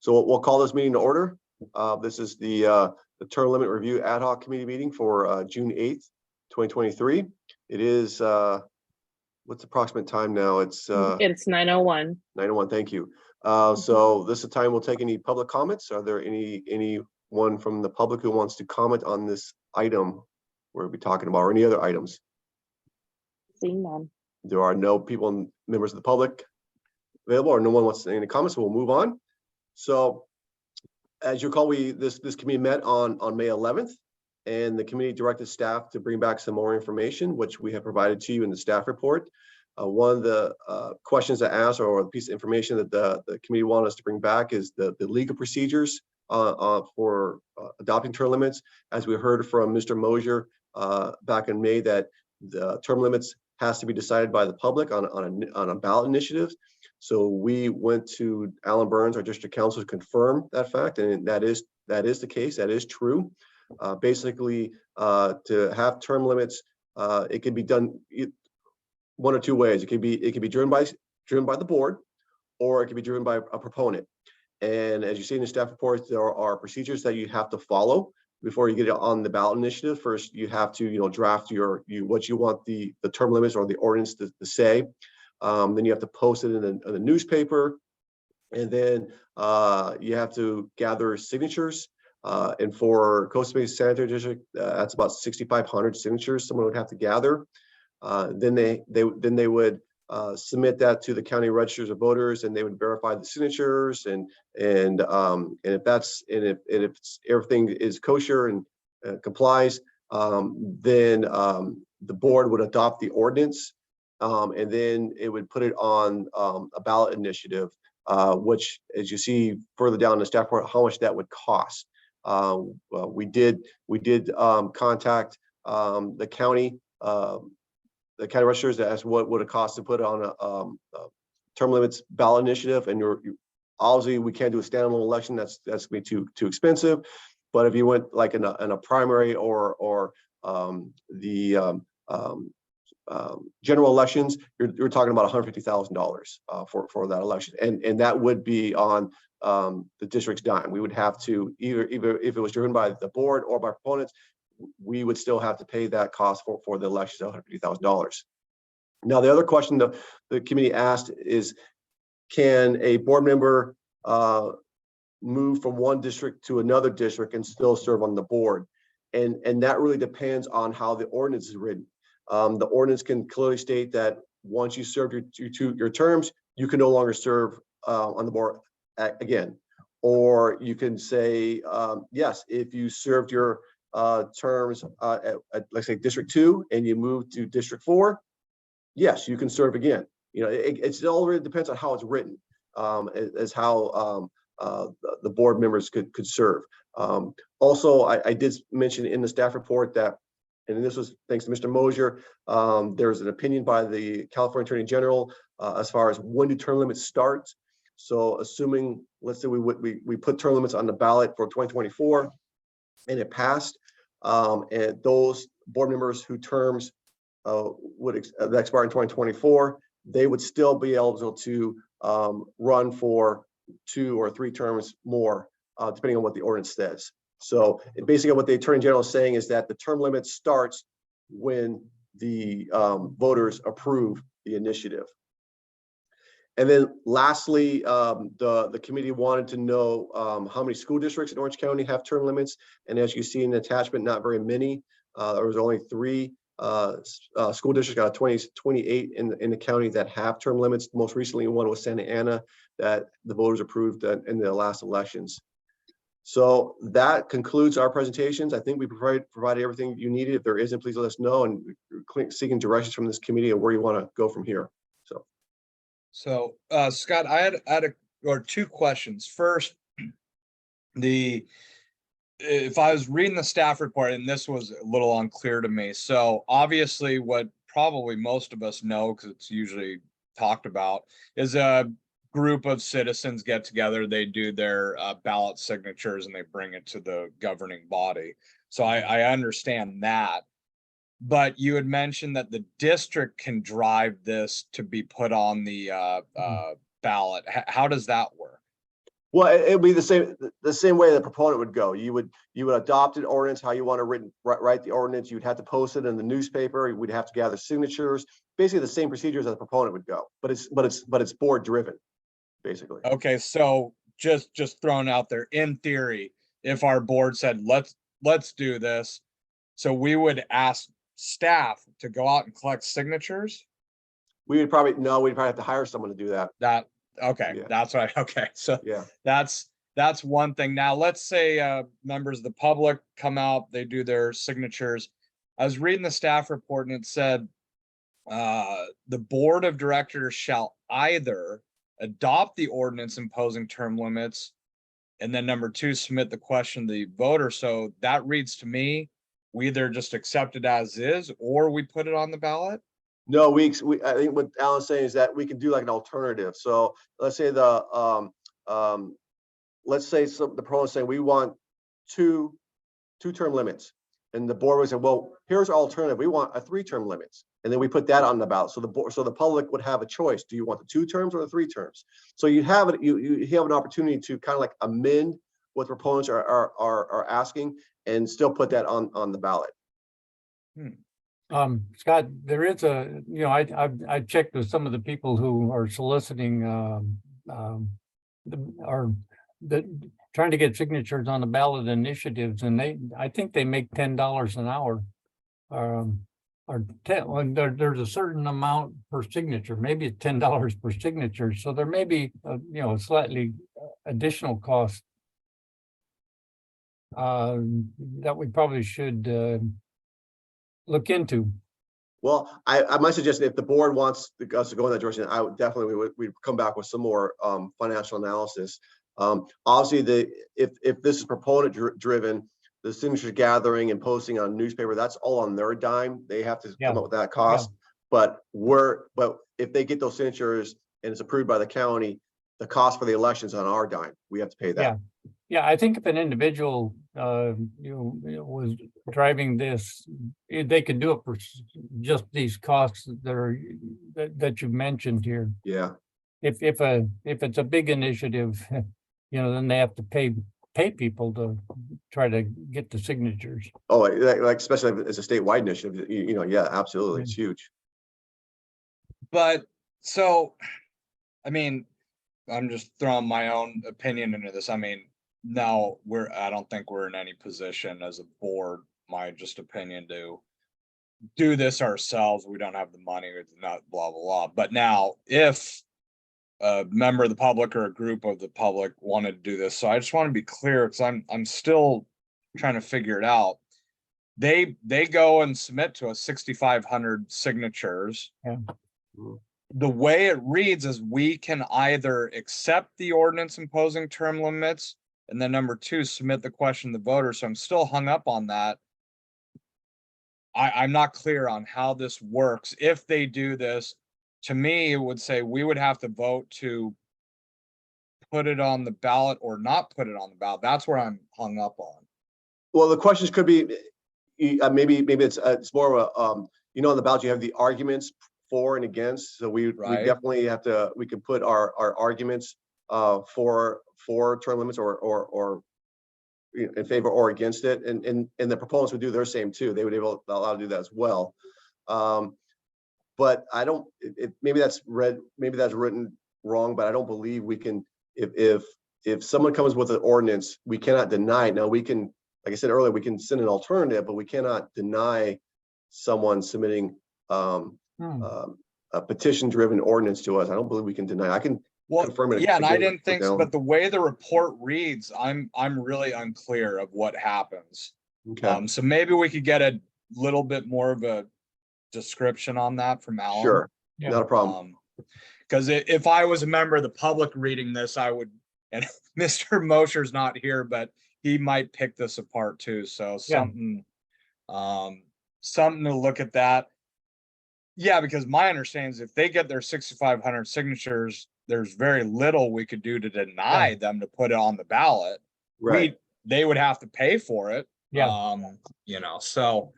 So we'll call this meeting to order. This is the term limit review ad hoc committee meeting for June 8th, 2023. It is, what's the approximate time now? It's 9:01. 9:01, thank you. So this is the time we'll take any public comments. Are there anyone from the public who wants to comment on this item we'll be talking about, or any other items? Seeing none. There are no people, members of the public available, or no one wants any comments, so we'll move on. So as you recall, this committee met on May 11th, and the committee directed staff to bring back some more information, which we have provided to you in the staff report. One of the questions that asked, or the piece of information that the committee wanted us to bring back, is the legal procedures for adopting term limits. As we heard from Mr. Mosier back in May, that the term limits has to be decided by the public on a ballot initiative. So we went to Alan Burns, our district council, to confirm that fact, and that is the case. That is true. Basically, to have term limits, it can be done one or two ways. It can be driven by the board, or it can be driven by a proponent. And as you see in the staff report, there are procedures that you have to follow before you get it on the ballot initiative. First, you have to draft what you want the term limits or the ordinance to say. Then you have to post it in the newspaper, and then you have to gather signatures. And for Costa Mesa Sanitary District, that's about 6,500 signatures someone would have to gather. Then they would submit that to the county registers of voters, and they would verify the signatures, and if everything is kosher and complies, then the board would adopt the ordinance, and then it would put it on a ballot initiative, which, as you see further down the staff report, how much that would cost. We did contact the county registers to ask what would it cost to put on a term limits ballot initiative. And obviously we can't do a standalone election. That's gonna be too expensive. But if you went like in a primary or the general elections, you're talking about $150,000 for that election, and that would be on the district's dime. We would have to either if it was driven by the board or by proponents, we would still have to pay that cost for the election, $150,000. Now, the other question the committee asked is, can a board member move from one district to another district and still serve on the board? And that really depends on how the ordinance is written. The ordinance can clearly state that once you serve your terms, you can no longer serve on the board again. Or you can say, yes, if you served your terms at let's say District 2 and you move to District 4, yes, you can serve again. It all really depends on how it's written, as how the board members could serve. Also, I did mention in the staff report that, and this was thanks to Mr. Mosier, there's an opinion by the California Attorney General as far as when do term limits start. So assuming, let's say we put term limits on the ballot for 2024 and it passed, and those board members whose terms would expire in 2024, they would still be eligible to run for 2 or 3 terms more, depending on what the ordinance says. So basically what the Attorney General is saying is that the term limit starts when the voters approve the initiative. And then lastly, the committee wanted to know how many school districts in Orange County have term limits. And as you see in the attachment, not very many. There was only 3 school districts out of 28 in the county that have term limits. Most recently, one was Santa Ana that the voters approved in the last elections. So that concludes our presentations. I think we provided everything you needed. If there isn't, please let us know, and we're seeking directions from this committee on where you want to go from here. So Scott, I had 2 questions. First, if I was reading the staff report, and this was a little unclear to me. So obviously what probably most of us know, because it's usually talked about, is a group of citizens get together, they do their ballot signatures, and they bring it to the governing body. So I understand that. But you had mentioned that the district can drive this to be put on the ballot. How does that work? Well, it'd be the same way the proponent would go. You would adopt an ordinance, how you want to write the ordinance. You'd have to post it in the newspaper. We'd have to gather signatures. Basically the same procedures as the proponent would go, but it's board driven, basically. Okay, so just thrown out there, in theory, if our board said, let's do this. So we would ask staff to go out and collect signatures? We'd probably have to hire someone to do that. Okay, Yeah. that's right. Okay, so Yeah. that's one thing. Now, let's say members of the public come out, they do their signatures. I was reading the staff report and it said the board of directors shall either adopt the ordinance imposing term limits, and then number 2, submit the question to the voter. So that reads to me, we either just accept it as is, or we put it on the ballot. No, I think what Alan's saying is that we can do like an alternative. So let's say the proponent's saying we want two term limits. And the board would say, well, here's our alternative. We want a 3-term limits. And then we put that on the ballot. So the public would have a choice. Do you want the 2 terms or the 3 terms? So you have an opportunity to kind of like amend what the proponents are asking and still put that on the ballot. Scott, there is I checked with some of the people who are soliciting, trying to get signatures on the ballot initiatives, and I think they make $10 an hour. There's a certain amount per signature, maybe it's $10 per signature. So there may be, a slightly additional cost that we probably should look into. Well, I might suggest if the board wants us to go in that direction, I would definitely, we'd come back with some more financial analysis. Obviously, if this is proponent driven, the signature gathering and posting on newspaper, that's all on their dime. They have to come up with that cost. But if they get those signatures and it's approved by the county, the cost for the election's on our dime. We have to pay that. Yeah, I think if an individual was driving this, they could do it for just these costs that you mentioned here. Yeah. If it's a big initiative, then they have to pay people to try to get the signatures. Oh, like especially if it's a statewide initiative, yeah, absolutely, it's huge. But so, I mean, I'm just throwing my own opinion into this. I mean, now I don't think we're in any position as a board, my just opinion, to do this ourselves. We don't have the money, it's not blah, blah, blah. But now if a member of the public or a group of the public wanted to do this, so I just want to be clear, because I'm still trying to figure it out. They go and submit to us 6,500 signatures. Yeah. The way it reads is we can either accept the ordinance imposing term limits, and then number 2, submit the question to the voter. So I'm still hung up on that. I'm not clear on how this works. If they do this, to me, it would say we would have to vote to put it on the ballot or not put it on the ballot. That's where I'm hung up on. Well, the questions could be, maybe it's more of a, on the ballot, you have the arguments for and against. So we definitely have to, we can put our arguments for term limits or in favor or against it. And the proponents would do their same too. They would be allowed to do that as well. But I don't, maybe that's written wrong, but I don't believe we can, if someone comes with an ordinance, we cannot deny it. Now we can, like I said earlier, we can send an alternative, but we cannot deny someone submitting a petition driven ordinance to us. I don't believe we can deny. I can confirm it. Yeah, and I didn't think so, but the way the report reads, I'm really unclear of what happens. Okay. So maybe we could get a little bit more of a description on that from Alan. Sure. Yeah. Not a problem. Because if I was a member of the public reading this, I would, and Mr. Mosher's not here, but he might pick this apart too. So something to look at that. Yeah, because my understanding is if they get their 6,500 signatures, there's very little we could do to deny them to put it on the ballot. Right. They would have to pay for it. Yeah. So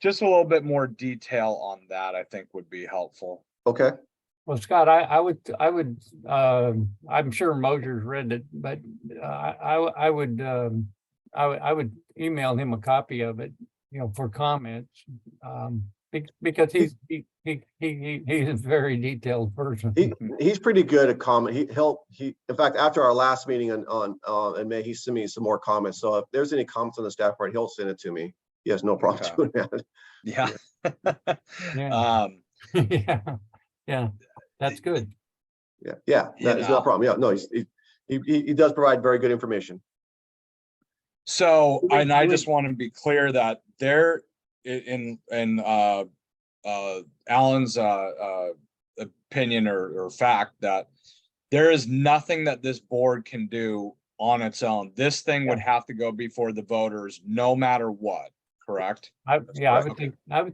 just a little bit more detail on that, I think, would be helpful. Okay. Well, Scott, I'm sure Mosier's read it, but I would email him a copy of it, for comments. Because he's a very detailed person. He's pretty good at comment. In fact, after our last meeting in May, he sent me some more comments. So if there's any comments on the staff report, he'll send it to me. He has no problem Okay. doing that. Yeah. Yeah. Yeah, yeah, that's good. Yeah, that is no Yeah. problem. Yeah, no, he does provide very good information. So, Do we- and I do we- just want to be clear that there in Alan's opinion or fact that there is nothing that this board can do on its own. This thing would have to go before the voters no matter what, correct? I correct. would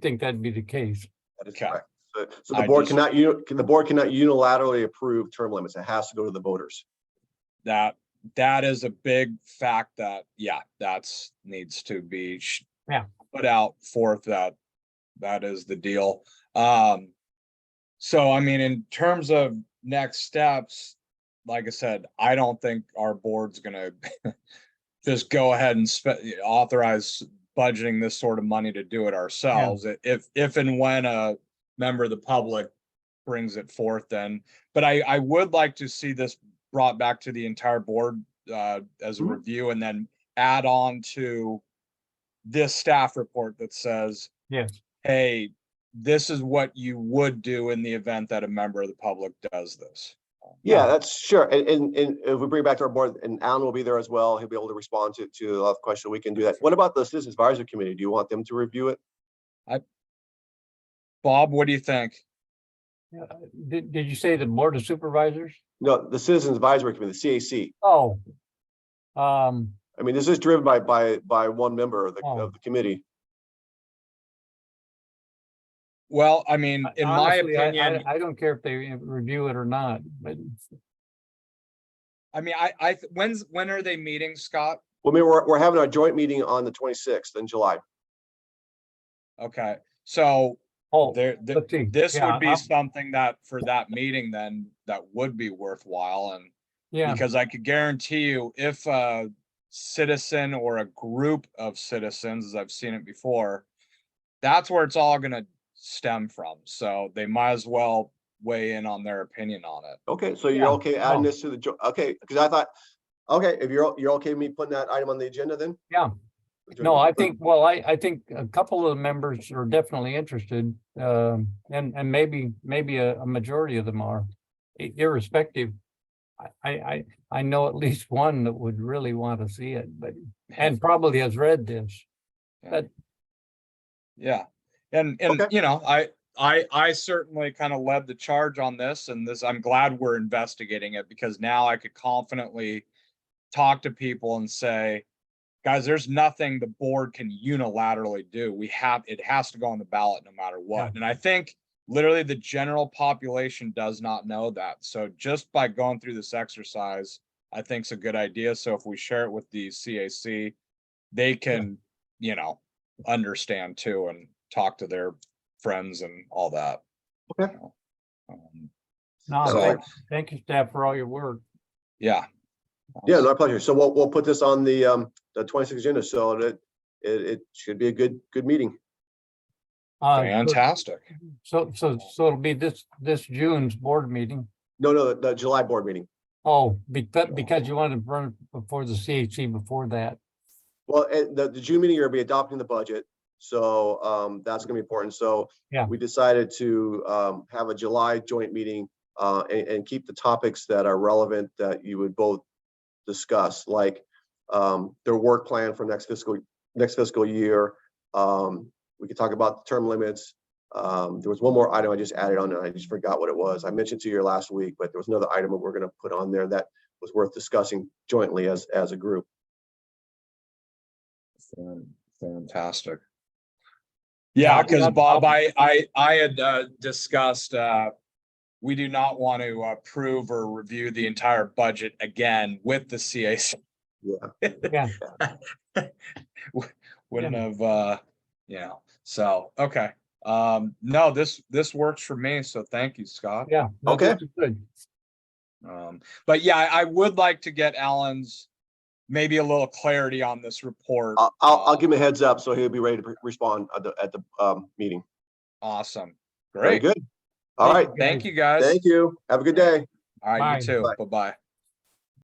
think that'd be the case. That is Okay. correct. So the I board just- cannot unilaterally approve term limits. It has to go to the voters. That is a big fact that, yeah, that's needs to be Yeah. put out forth that is the deal. So I mean, in terms of next steps, like I said, I don't think our board's gonna just go ahead and authorize budgeting this sort of money to do it ourselves. If and when a member of the public brings it forth, then, but I would like to see this brought back to the entire board as a Mhm. review, and then add on to this staff report that says, Yes, hey, this is what you would do in the event that a member of the public does this. Yeah, that's sure. And if we bring it back to our board, and Alan will be there as well, he'll be able to respond to a lot of questions. We can do that. What about the Citizens Advisory Committee? Do you want them to review it? Bob, what do you think? did you say the Board of Supervisors? No, the Citizens Advisory Committee, the CAC. Oh. I mean, this is driven by one member of Oh. the committee. Well, I mean, in my Honestly, opinion, I don't care if they review it or not, but I mean, when are they meeting, Scott? Well, I mean, we're having our joint meeting on the 26th in July. Okay, so let's see. this Yeah, would be something that for that meeting then that would be worthwhile, and yeah, because I could guarantee you if a citizen or a group of citizens, as I've seen it before, that's where it's all gonna stem from. So they might as well weigh in on their opinion on it. Okay, so you're Yeah, okay adding no. this to the, okay, because I thought, okay, if you're okay with me putting that item on the agenda then? Yeah. No, I think a couple of the members are definitely interested, and maybe a majority of them are, irrespective. I know at least one that would really want to see it, but, and probably has read this. Yeah, and Okay. you know, I certainly kind of led the charge on this, and this, I'm glad we're investigating it, because now I could confidently talk to people and say, guys, there's nothing the board can unilaterally do. It has to go on the ballot no matter what. Yeah. And I think literally the general population does not know that. So just by going through this exercise, I think it's a good idea. So if we share it with the CAC, they can, you know, understand too and talk to their friends and all that. Okay. You know? No, So- thank you, staff, for all your work. Yeah. Yeah, my pleasure. So we'll put this on the 26th agenda, so that it should be a good meeting. Fantastic. So it'll be this June's board meeting. No, the July board meeting. Oh, because you wanted to run it before the CHC before that. Well, the June meeting, you're gonna be adopting the budget, so that's gonna be important. So Yeah. we decided to have a July joint meeting and keep the topics that are relevant that you would both discuss, like their work plan for next fiscal year. We could talk about the term limits. There was one more item I just added on, and I just forgot what it was. I mentioned to you last week, but there was another item that we're going to put on there that was worth discussing jointly as a group. Fantastic. Yeah, because Bob, I had discussed, we do not want to approve or review the entire budget again with the CAC. Yeah. Yeah. Wouldn't have, you know, so, okay. No, this works for me. So thank you, Scott. Yeah. no, Okay. this is good. But yeah, I would like to get Alan's maybe a little clarity on this report. I'll give him a heads up so he'll be ready to respond at the meeting. Awesome. Very Great. good. All right. Thank you, guys. Thank you. Have a good day. All right, Bye. you too. Bye. Bye-bye.